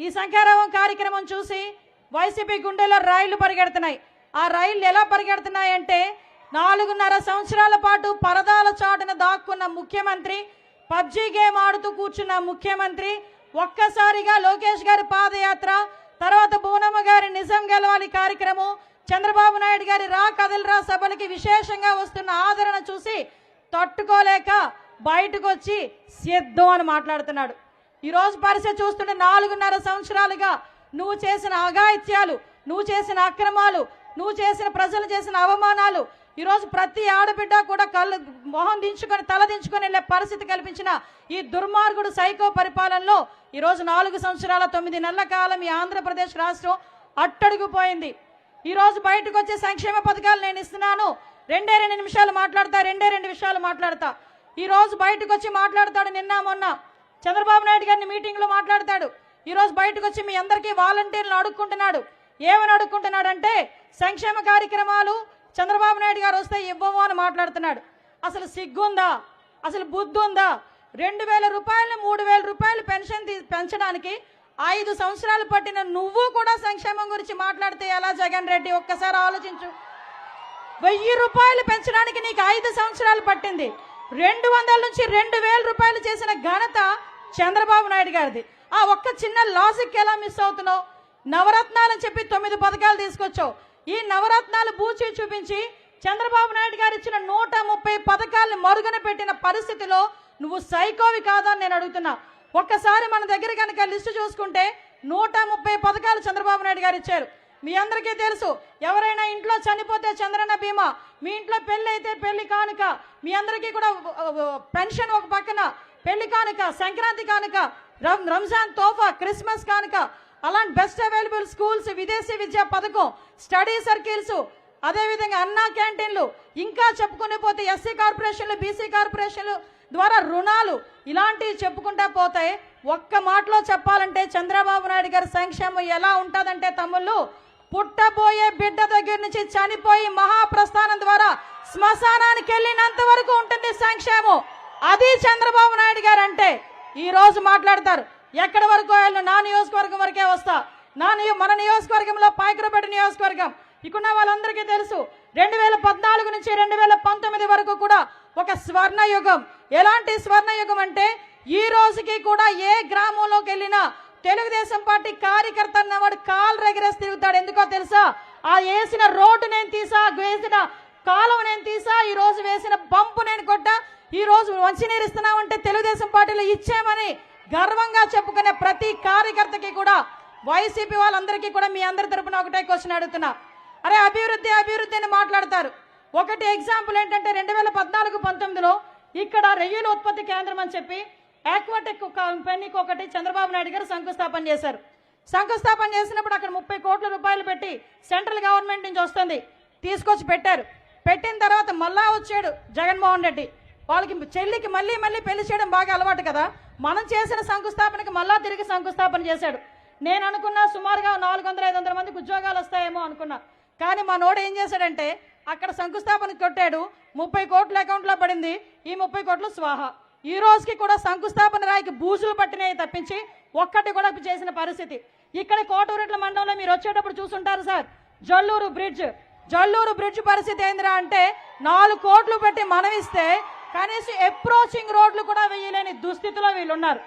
ఈ సంఖ్యారావం కార్యక్రమం చూసి వైసీపీ గుండెల్లో రైళ్లు పరిగెడుతున్నాయి. ఆ రైళ్లు ఎలా పరిగెడుతున్నాయంటే 4.5 సంవత్సరాల పాటు పరదాల చాటున దాక్కున్న ముఖ్యమంత్రి, పబ్జీ గేమ్ ఆడుతూ కూర్చున్న ముఖ్యమంత్రి ఒక్కసారిగా లోకేష్ గారి పాదయాత్ర, తర్వాత బోనమ్మ గారి నిజం గెలవాలి కార్యక్రమం, చంద్రబాబు నాయుడు గారి రా కదలరా సభలకి విశేషంగా వస్తున్న ఆదరణ చూసి తట్టుకోలేక బయటకు వచ్చి సిద్ధం అని మాట్లాడుతున్నాడు. ఈరోజు పరిస్థితి చూస్తుంటే 4.5 సంవత్సరాలుగా నువ్వు చేసిన అఘాయిత్యాలు, నువ్వు చేసిన అక్రమాలు, నువ్వు చేసిన ప్రజలు చేసిన అవమానాలు, ఈరోజు ప్రతి ఆడబిడ్డ కూడా మొహం దించుకొని తల దించుకొని వెళ్ళే పరిస్థితి కల్పించిన ఈ దుర్మార్గుడు సైకో పరిపాలనలో ఈరోజు 4 సంవత్సరాల 9 నెలల కాలం ఈ ఆంధ్రప్రదేశ్ రాష్ట్రం అట్టడుగుపోయింది. ఈరోజు బయటకు వచ్చే సంక్షేమ పథకాలు నేను ఇస్తున్నాను, 2 నిమిషాలు మాట్లాడతా, 2 విషయాలు మాట్లాడతా. ఈరోజు బయటకు వచ్చి మాట్లాడతాడు. నిన్న మొన్న చంద్రబాబు నాయుడు గారిని మీటింగ్లో మాట్లాడతాడు. ఈరోజు బయటకు వచ్చి మీ అందరికీ వాలంటీర్లు అడుక్కుంటున్నాడు. ఏమని అడుక్కుంటున్నాడంటే సంక్షేమ కార్యక్రమాలు చంద్రబాబు నాయుడు గారు వస్తే ఇవ్వము అని మాట్లాడుతున్నాడు. అసలు సిగ్గుందా? అసలు బుద్ధి ఉందా? 2,000 రూపాయలు 3,000 రూపాయలు పెన్షన్ పెంచడానికి 5 సంవత్సరాలు పట్టిన నువ్వు కూడా సంక్షేమం గురించి మాట్లాడితే ఎలా జగన్ రెడ్డి? ఒక్కసారి ఆలోచించు. 1000 రూపాయలు పెంచడానికి నీకు 5 సంవత్సరాలు పట్టింది. 200 నుంచి 2,000 రూపాయలు చేసిన ఘనత చంద్రబాబు నాయుడు గారిది. ఆ ఒక్క చిన్న లాజిక్ ఎలా మిస్ అవుతున్నావు? నవరత్నాలని చెప్పి 9 పథకాలు తీసుకొచ్చావు. ఈ నవరత్నాలు బూచి చూపించి చంద్రబాబు నాయుడు గారు ఇచ్చిన 130 పథకాలను మరుగున పెట్టిన పరిస్థితిలో నువ్వు సైకోవి కాదా అని నేను అడుగుతున్నా. ఒక్కసారి మన దగ్గర కనుక లిస్టు చూసుకుంటే 130 పథకాలు చంద్రబాబు నాయుడు గారు ఇచ్చారు. మీ అందరికీ తెలుసు, ఎవరైనా ఇంట్లో చనిపోతే చంద్రన్న బీమా, మీ ఇంట్లో పెళ్లి అయితే పెళ్లి కానుక, మీ అందరికీ కూడా పెన్షన్ ఒక పక్కన, పెళ్లి కానుక, సంక్రాంతి కానుక, రంజాన్ తోఫా, క్రిస్మస్ కానుక, అలాంటి బెస్ట్ అవైలబుల్ స్కూల్స్, విదేశీ విద్యా పథకం, స్టడీ సర్కిల్స్, అదేవిధంగా అన్నా క్యాంటీన్లు, ఇంకా చెప్పుకునే పోతే ఎస్సీ కార్పొరేషన్లు, బీసీ కార్పొరేషన్లు ద్వారా రుణాలు, ఇలాంటివి చెప్పుకుంటా పోతే ఒక్క మాటలో చెప్పాలంటే చంద్రబాబు నాయుడు గారి సంక్షేమం ఎలా ఉంటుందంటే తమ్ముళ్ళు, పుట్టబోయే బిడ్డ దగ్గర నుంచి చనిపోయి మహాప్రస్థానం ద్వారా శ్మశానానికి వెళ్ళినంత వరకు ఉంటుంది సంక్షేమం. అది చంద్రబాబు నాయుడు గారు అంటే. ఈ రోజు మాట్లాడతారు ఎక్కడి వరకు వెళ్ళు, నా నియోజకవర్గం వరకే వస్తా, మన నియోజకవర్గంలో పాయకరపేట నియోజకవర్గం ఇక్కడ వాళ్ళందరికీ తెలుసు 2014 నుంచి 2019 వరకు కూడా ఒక స్వర్ణయుగం. ఎలాంటి స్వర్ణయుగం అంటే ఈ రోజుకి కూడా ఏ గ్రామంలోకి వెళ్ళినా తెలుగుదేశం పార్టీ కార్యకర్త అన్నవాడు కాలు రెగరేసి తిరుగుతాడు. ఎందుకో తెలుసా? ఆ వేసిన రోడ్డు నేను తీసా, వేసిన కాలువ నేను తీసా, ఈ రోజు వేసిన పంపు నేను కొట్టా, ఈ రోజు మంచినీరు ఇస్తున్నామంటే తెలుగుదేశం పార్టీలో ఇచ్చామని గర్వంగా చెప్పుకునే ప్రతి కార్యకర్తకి కూడా వైసీపీ వాళ్ళందరికీ కూడా మీ అందరి తరపున ఒకటే క్వశ్చన్ అడుగుతున్నా. అరే అభివృద్ధి అభివృద్ధి అని మాట్లాడతారు. ఒకటి ఎగ్జాంపుల్ ఏంటంటే 2014-19లో ఇక్కడ రొయ్యల ఉత్పత్తి కేంద్రం అని చెప్పి ఆక్వాటెక్ కంపెనీకి ఒకటి చంద్రబాబు నాయుడు గారు శంకుస్థాపన చేశారు. శంకుస్థాపన చేసినప్పుడు అక్కడ 30 కోట్ల రూపాయలు పెట్టి సెంట్రల్ గవర్నమెంట్ నుంచి వస్తుంది తీసుకొచ్చి పెట్టారు. పెట్టిన తర్వాత మళ్ళా వచ్చాడు జగన్మోహన్ రెడ్డి. వాళ్ళకి చెల్లికి మళ్ళీ పెళ్లి చేయడం బాగా అలవాటు కదా. మనం చేసిన శంకుస్థాపనకి మళ్ళా తిరిగి శంకుస్థాపన చేశాడు. నేను అనుకున్నా సుమారుగా 400-500 మందికి ఉద్యోగాలు వస్తాయేమో అనుకున్నా. కానీ మా నోడు ఏం చేశాడంటే అక్కడ శంకుస్థాపన కొట్టాడు, 30 కోట్ల అకౌంట్లో పడింది, ఈ 30 కోట్లు స్వాహా. ఈ రోజుకి కూడా శంకుస్థాపన రాయికి బూజులు పట్టినాయి తప్పించి ఒక్కటి కూడా చేసిన పరిస్థితి. ఇక్కడ కోటూరెట్ల మండలంలో మీరు వచ్చేటప్పుడు చూసుంటారు సార్, జల్లూరు బ్రిడ్జ్ పరిస్థితి ఏందిరా అంటే 4 కోట్లు పెట్టి మనమిస్తే కనీసం అప్రోచింగ్ రోడ్లు కూడా వేయలేని దుస్థితిలో వీళ్ళున్నారు.